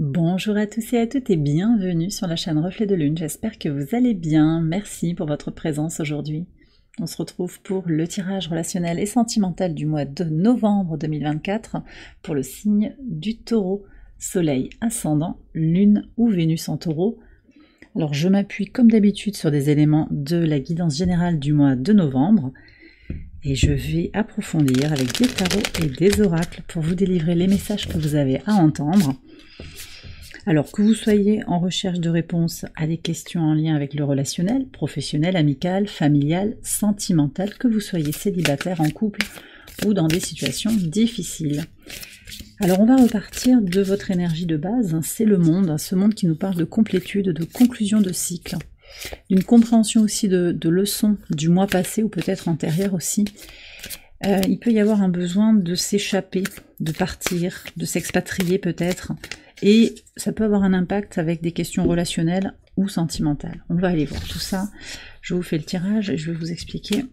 Bonjour à tous et à toutes et bienvenue sur la chaîne Reflet de Lune. J'espère que vous allez bien. Merci pour votre présence aujourd'hui. On se retrouve pour le tirage relationnel et sentimental du mois de novembre 2024 pour le signe du Taureau. Soleil ascendant, Lune ou Vénus en Taureau. Alors je m'appuie comme d'habitude sur des éléments de la guidance générale du mois de novembre et je vais approfondir avec des tarots et des oracles pour vous délivrer les messages que vous avez à entendre. Alors que vous soyez en recherche de réponses à des questions en lien avec le relationnel, professionnel, amical, familial, sentimental, que vous soyez célibataire, en couple ou dans des situations difficiles. Alors on va repartir de votre énergie de base, c'est le monde, ce monde qui nous parle de complétude, de conclusion de cycle, d'une compréhension aussi de leçons du mois passé ou peut-être antérieur aussi. Il peut y avoir un besoin de s'échapper, de partir, de s'expatrier peut-être, et ça peut avoir un impact avec des questions relationnelles ou sentimentales. On va aller voir tout ça. Je vous fais le tirage et je vais vous expliquer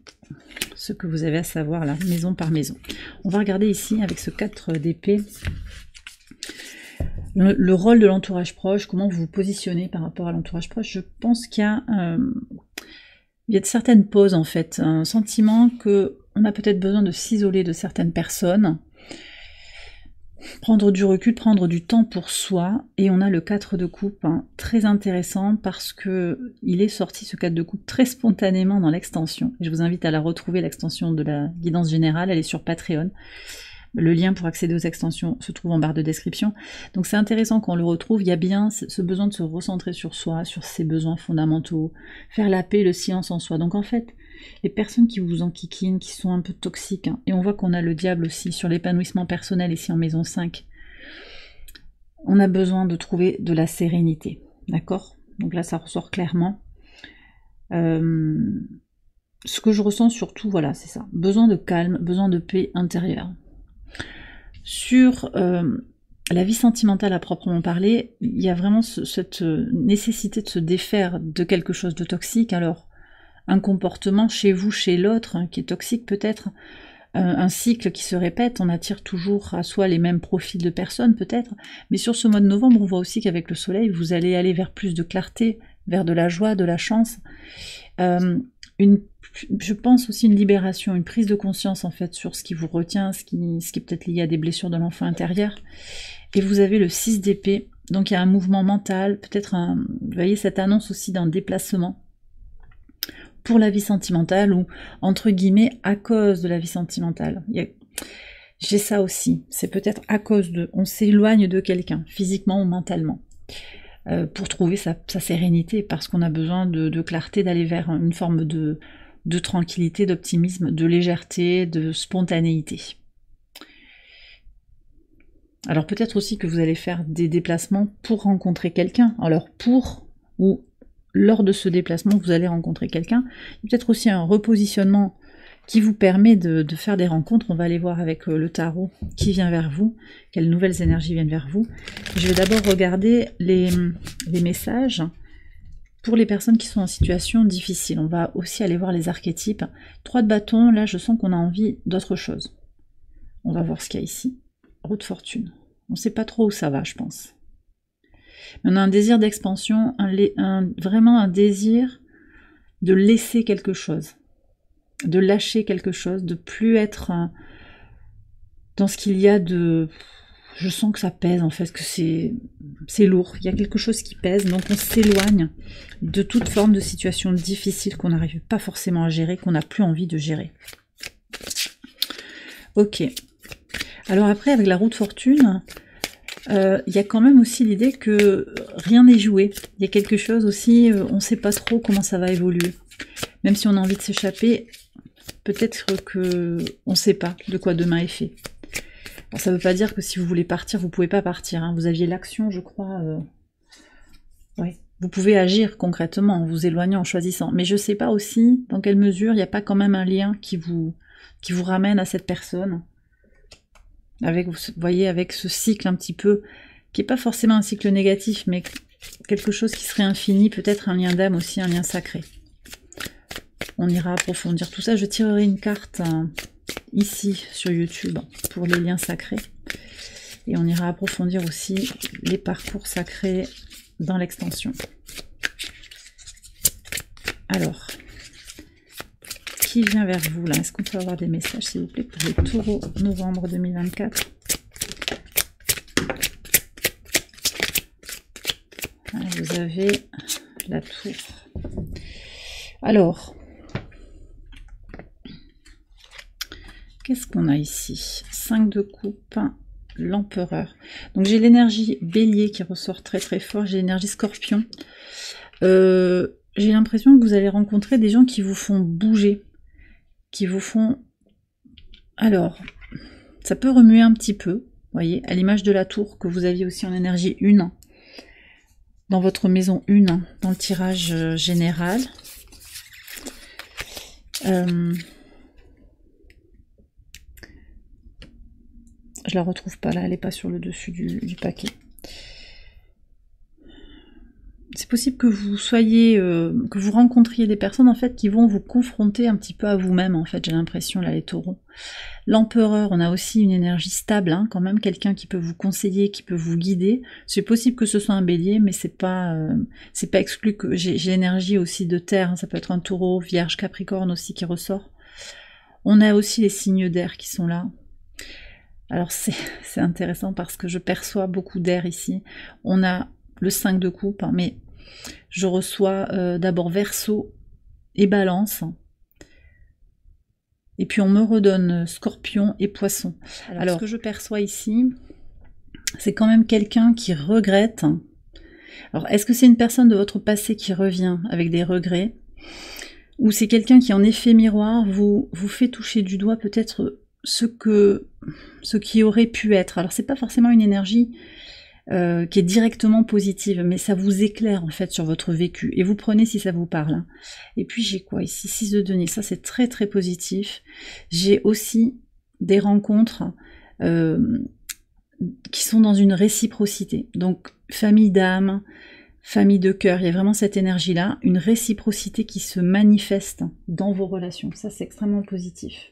ce que vous avez à savoir là, maison par maison. On va regarder ici avec ce 4 d'épée, le rôle de l'entourage proche, comment vous vous positionnez par rapport à l'entourage proche. Je pense qu'il y a de certaines pauses en fait, un sentiment qu'on a peut-être besoin de s'isoler de certaines personnes, prendre du recul, prendre du temps pour soi, et on a le 4 de coupe, très intéressant parce que il est sorti ce 4 de coupe très spontanément dans l'extension. Je vous invite à la retrouver, l'extension de la guidance générale, elle est sur Patreon. Le lien pour accéder aux extensions se trouve en barre de description. Donc c'est intéressant qu'on le retrouve, il y a bien ce besoin de se recentrer sur soi, sur ses besoins fondamentaux, faire la paix, le silence en soi. Donc en fait, les personnes qui vous enquiquinent, qui sont un peu toxiques, et on voit qu'on a le diable aussi sur l'épanouissement personnel ici en maison 5, on a besoin de trouver de la sérénité, d'accord? Donc là ça ressort clairement. Ce que je ressens surtout, voilà, c'est ça, besoin de calme, besoin de paix intérieure. Sur la vie sentimentale à proprement parler, il y a vraiment cette nécessité de se défaire de quelque chose de toxique. Alors, un comportement chez vous, chez l'autre, qui est toxique peut-être, un cycle qui se répète, on attire toujours à soi les mêmes profils de personnes peut-être, mais sur ce mois de novembre, on voit aussi qu'avec le soleil, vous allez aller vers plus de clarté, vers de la joie, de la chance, je pense aussi une libération, une prise de conscience en fait sur ce qui vous retient, ce qui est peut-être lié à des blessures de l'enfant intérieur. Et vous avez le 6 d'épée, donc il y a un mouvement mental, peut-être vous voyez cette annonce aussi d'un déplacement pour la vie sentimentale ou entre guillemets à cause de la vie sentimentale. J'ai ça aussi, c'est peut-être à cause de, on s'éloigne de quelqu'un, physiquement ou mentalement, pour trouver sa sérénité, parce qu'on a besoin de clarté, d'aller vers une forme de tranquillité, d'optimisme, de légèreté, de spontanéité. Alors peut-être aussi que vous allez faire des déplacements pour rencontrer quelqu'un. Alors pour ou lors de ce déplacement, vous allez rencontrer quelqu'un. Il y a peut-être aussi un repositionnement qui vous permet de faire des rencontres. On va aller voir avec le tarot qui vient vers vous, quelles nouvelles énergies viennent vers vous. Je vais d'abord regarder les messages pour les personnes qui sont en situation difficile. On va aussi aller voir les archétypes. 3 de bâton, là je sens qu'on a envie d'autre chose. On va voir ce qu'il y a ici. Roue de fortune. On ne sait pas trop où ça va, je pense. Mais on a un désir d'expansion, vraiment un désir de laisser quelque chose, de lâcher quelque chose, de plus être dans ce qu'il y a de... Je sens que ça pèse en fait, que c'est lourd, il y a quelque chose qui pèse, donc on s'éloigne de toute forme de situation difficile qu'on n'arrive pas forcément à gérer, qu'on n'a plus envie de gérer. Ok. Alors après, avec la roue de fortune, il y a quand même aussi l'idée que rien n'est joué. Il y a quelque chose aussi, on ne sait pas trop comment ça va évoluer. Même si on a envie de s'échapper, peut-être qu'on ne sait pas de quoi demain est fait. Alors, ça ne veut pas dire que si vous voulez partir, vous ne pouvez pas partir. Hein. Vous aviez l'action, je crois. Ouais. Vous pouvez agir concrètement en vous éloignant, en choisissant. Mais je ne sais pas aussi dans quelle mesure il n'y a pas quand même un lien qui vous ramène à cette personne. Avec, vous voyez, avec ce cycle un petit peu, qui n'est pas forcément un cycle négatif, mais quelque chose qui serait infini, peut-être un lien d'âme aussi, un lien sacré. On ira approfondir tout ça. Je tirerai une carte ici sur YouTube pour les liens sacrés. Et on ira approfondir aussi les parcours sacrés dans l'extension. Alors, qui vient vers vous là? Est-ce qu'on peut avoir des messages s'il vous plaît pour les taureaux novembre 2024? Ah, vous avez la tour. Alors, qu'est-ce qu'on a ici? 5 de coupe, l'empereur. Donc j'ai l'énergie bélier qui ressort très très fort, j'ai l'énergie scorpion. J'ai l'impression que vous allez rencontrer des gens qui vous font bouger, qui vous font... Alors, ça peut remuer un petit peu, vous voyez, à l'image de la tour que vous aviez aussi en énergie 1, dans votre maison 1, dans le tirage général. Je la retrouve pas là, elle n'est pas sur le dessus du paquet. C'est possible que vous soyez, que vous rencontriez des personnes en fait qui vont vous confronter un petit peu à vous-même en fait, j'ai l'impression là les taureaux. L'empereur, on a aussi une énergie stable, hein, quand même, quelqu'un qui peut vous conseiller, qui peut vous guider. C'est possible que ce soit un bélier, mais c'est pas exclu que j'ai l'énergie aussi de terre, hein, ça peut être un taureau, vierge, capricorne aussi qui ressort. On a aussi les signes d'air qui sont là. Alors c'est intéressant parce que je perçois beaucoup d'air ici. On a le 5 de coupe, hein, mais je reçois d'abord Verseau et Balance. Et puis on me redonne Scorpion et Poisson. Alors ce que je perçois ici, c'est quand même quelqu'un qui regrette. Alors est-ce que c'est une personne de votre passé qui revient avec des regrets? Ou c'est quelqu'un qui en effet miroir vous fait toucher du doigt peut-être ce qui aurait pu être. Alors c'est pas forcément une énergie qui est directement positive, mais ça vous éclaire en fait sur votre vécu, et vous prenez si ça vous parle. Hein. Et puis j'ai quoi ici? 6 de denier, ça c'est très très positif. J'ai aussi des rencontres qui sont dans une réciprocité, donc famille d'âme, famille de cœur, il y a vraiment cette énergie-là, une réciprocité qui se manifeste dans vos relations, ça c'est extrêmement positif.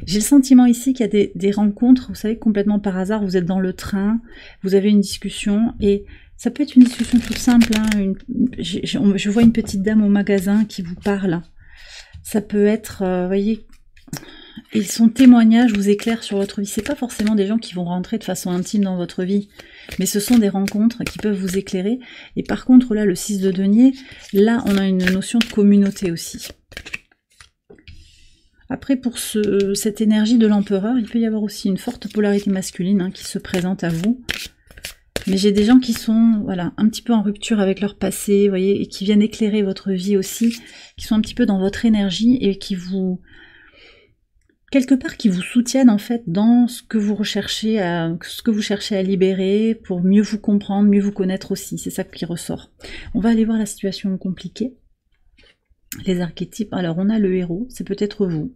J'ai le sentiment ici qu'il y a des rencontres, vous savez, complètement par hasard, vous êtes dans le train, vous avez une discussion, et ça peut être une discussion toute simple, hein, je vois une petite dame au magasin qui vous parle, ça peut être, vous voyez, et son témoignage vous éclaire sur votre vie, c'est pas forcément des gens qui vont rentrer de façon intime dans votre vie, mais ce sont des rencontres qui peuvent vous éclairer, et par contre là, le 6 de denier, là on a une notion de communauté aussi. Après, pour cette énergie de l'empereur, il peut y avoir aussi une forte polarité masculine hein, qui se présente à vous. Mais j'ai des gens qui sont voilà, un petit peu en rupture avec leur passé, vous voyez, et qui viennent éclairer votre vie aussi, qui sont un petit peu dans votre énergie et qui vous... quelque part, qui vous soutiennent en fait dans ce que vous recherchez cherchez à libérer pour mieux vous comprendre, mieux vous connaître aussi. C'est ça qui ressort. On va aller voir la situation compliquée. Les archétypes, alors on a le héros, c'est peut-être vous,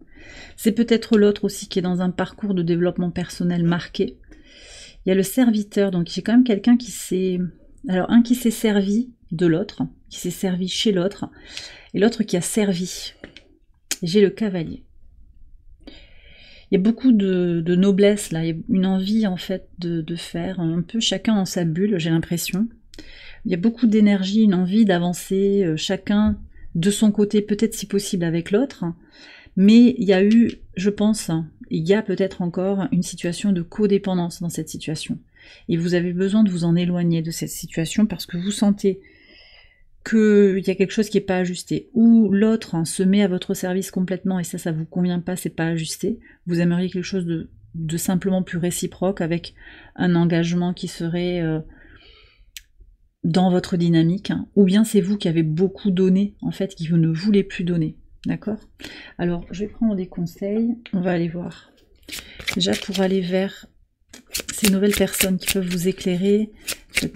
c'est peut-être l'autre aussi qui est dans un parcours de développement personnel marqué. Il y a le serviteur, donc j'ai quand même quelqu'un qui s'est, alors un qui s'est servi de l'autre, qui s'est servi chez l'autre, et l'autre qui a servi. J'ai le cavalier. Il y a beaucoup de noblesse là, il y a une envie en fait de faire un peu chacun dans sa bulle, j'ai l'impression. Il y a beaucoup d'énergie, une envie d'avancer, chacun de son côté, peut-être si possible avec l'autre, mais il y a eu, je pense, il y a peut-être encore une situation de codépendance dans cette situation. Et vous avez besoin de vous en éloigner de cette situation parce que vous sentez qu'il y a quelque chose qui n'est pas ajusté. Ou l'autre se met à votre service complètement et ça vous convient pas, c'est pas ajusté. Vous aimeriez quelque chose de simplement plus réciproque avec un engagement qui serait... dans votre dynamique, hein, ou bien c'est vous qui avez beaucoup donné, en fait, qui vous ne voulez plus donner, d'accord? Alors, je vais prendre des conseils, on va aller voir. Déjà, pour aller vers ces nouvelles personnes qui peuvent vous éclairer, ces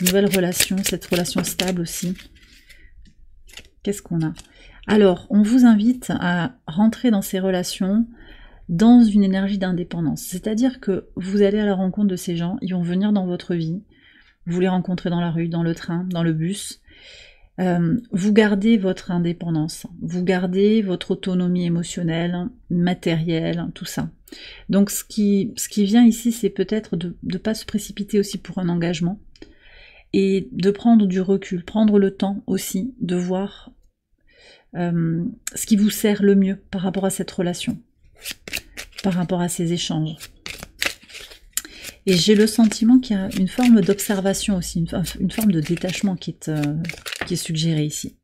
nouvelles relations, cette relation stable aussi. Qu'est-ce qu'on a? Alors, on vous invite à rentrer dans ces relations dans une énergie d'indépendance, c'est-à-dire que vous allez à la rencontre de ces gens, ils vont venir dans votre vie, vous les rencontrez dans la rue, dans le train, dans le bus. Vous gardez votre indépendance, vous gardez votre autonomie émotionnelle, matérielle, tout ça. Donc ce qui vient ici, c'est peut-être de ne pas se précipiter aussi pour un engagement et de prendre du recul, prendre le temps aussi de voir ce qui vous sert le mieux par rapport à cette relation, par rapport à ces échanges. Et j'ai le sentiment qu'il y a une forme d'observation aussi, une forme de détachement qui est suggérée ici.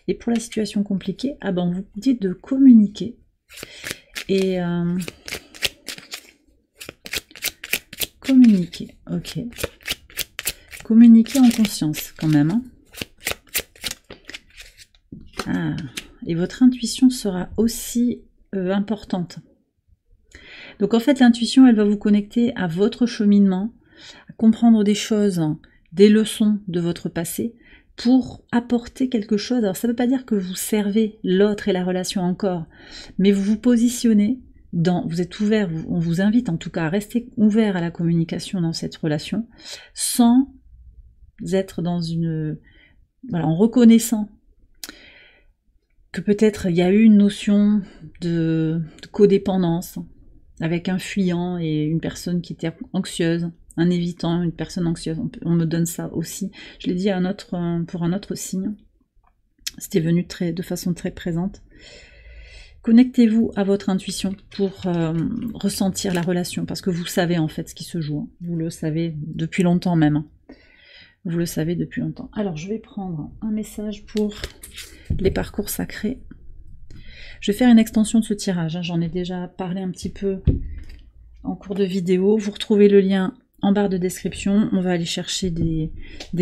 Et pour la situation compliquée, ah ben on vous dit de communiquer. Et communiquer, ok. Communiquer en conscience quand même. Hein. Ah, et votre intuition sera aussi importante. Donc en fait, l'intuition, elle va vous connecter à votre cheminement, à comprendre des choses, des leçons de votre passé, pour apporter quelque chose. Alors ça ne veut pas dire que vous servez l'autre et la relation encore, mais vous vous positionnez vous êtes ouvert, on vous invite en tout cas à rester ouvert à la communication dans cette relation, sans être dans en reconnaissant que peut-être il y a eu une notion de codépendance, avec un fuyant et une personne qui était anxieuse, un évitant, une personne anxieuse, on me donne ça aussi. Je l'ai dit pour un autre signe, c'était venu de façon très présente. Connectez-vous à votre intuition pour ressentir la relation, parce que vous savez en fait ce qui se joue, hein. Vous le savez depuis longtemps même. Vous le savez depuis longtemps. Alors je vais prendre un message pour les parcours sacrés. Je vais faire une extension de ce tirage, hein. J'en ai déjà parlé un petit peu en cours de vidéo. Vous retrouvez le lien en barre de description. On va aller chercher des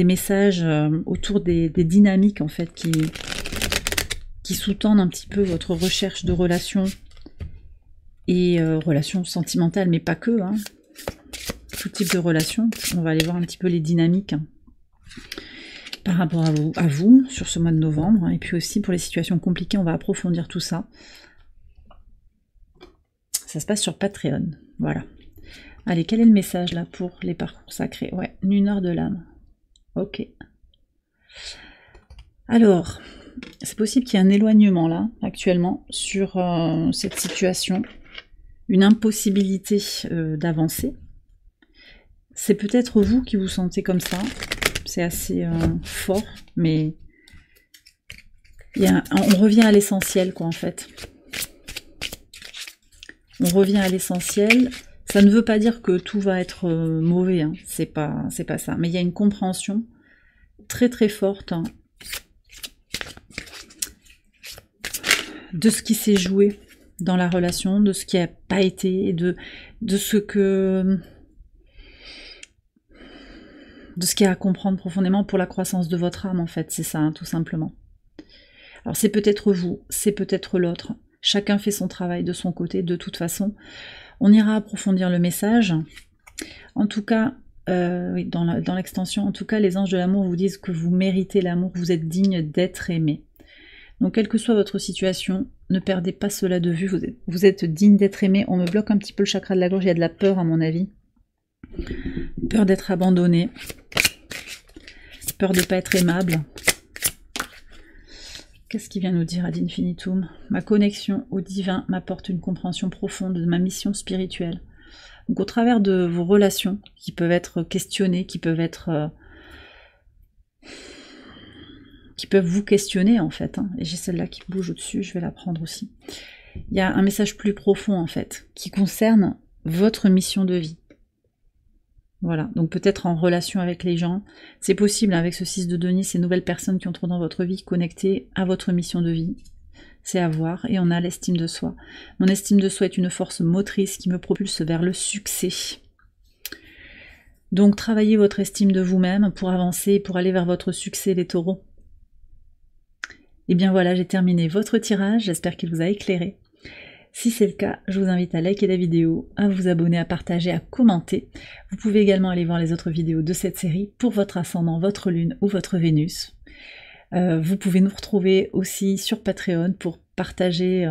messages autour des dynamiques en fait qui sous-tendent un petit peu votre recherche de relations et relations sentimentales, mais pas que, hein. Tout type de relations. On va aller voir un petit peu les dynamiques par rapport à vous sur ce mois de novembre, et puis aussi pour les situations compliquées, on va approfondir tout ça. Ça se passe sur Patreon, voilà. Allez, quel est le message là pour les parcours sacrés? Ouais, lunaire de l'âme. Ok. Alors, c'est possible qu'il y ait un éloignement là, actuellement, sur cette situation, une impossibilité d'avancer. C'est peut-être vous qui vous sentez comme ça. C'est assez fort, mais on revient à l'essentiel, quoi, en fait. On revient à l'essentiel. Ça ne veut pas dire que tout va être mauvais, hein. C'est pas ça. Mais il y a une compréhension très très forte, hein, de ce qui s'est joué dans la relation, de ce qui n'a pas été, de ce qu'il y a à comprendre profondément pour la croissance de votre âme, en fait, c'est ça, hein, tout simplement. Alors c'est peut-être vous, c'est peut-être l'autre, chacun fait son travail de son côté, de toute façon. On ira approfondir le message. En tout cas, oui, dans l'extension, en tout cas, les anges de l'amour vous disent que vous méritez l'amour, vous êtes digne d'être aimé. Donc quelle que soit votre situation, ne perdez pas cela de vue, vous êtes digne d'être aimé. On me bloque un petit peu le chakra de la gorge, il y a de la peur à mon avis. Peur d'être abandonné, peur de ne pas être aimable. Qu'est-ce qu'il vient nous dire ad infinitum? Ma connexion au divin m'apporte une compréhension profonde de ma mission spirituelle. Donc au travers de vos relations, qui peuvent être questionnées, qui peuvent vous questionner en fait, hein. Et j'ai celle-là qui bouge au-dessus, je vais la prendre aussi. Il y a un message plus profond en fait, qui concerne votre mission de vie. Voilà, donc peut-être en relation avec les gens, c'est possible avec ce 6 de denier, ces nouvelles personnes qui entrent dans votre vie, connectées à votre mission de vie, c'est à voir, et on a l'estime de soi. Mon estime de soi est une force motrice qui me propulse vers le succès. Donc travaillez votre estime de vous-même pour avancer, pour aller vers votre succès, les taureaux. Et bien voilà, j'ai terminé votre tirage, j'espère qu'il vous a éclairé. Si c'est le cas, je vous invite à liker la vidéo, à vous abonner, à partager, à commenter. Vous pouvez également aller voir les autres vidéos de cette série pour votre ascendant, votre lune ou votre Vénus. Vous pouvez nous retrouver aussi sur Patreon pour partager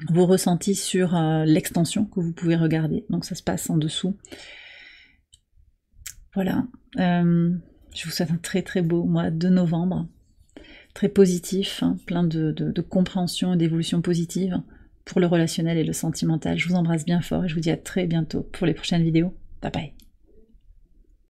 vos ressentis sur l'extension que vous pouvez regarder. Donc ça se passe en dessous. Voilà. Je vous souhaite un très très beau mois de novembre. Très positif, hein, plein de compréhension et d'évolution positive pour le relationnel et le sentimental. Je vous embrasse bien fort et je vous dis à très bientôt pour les prochaines vidéos. Bye bye.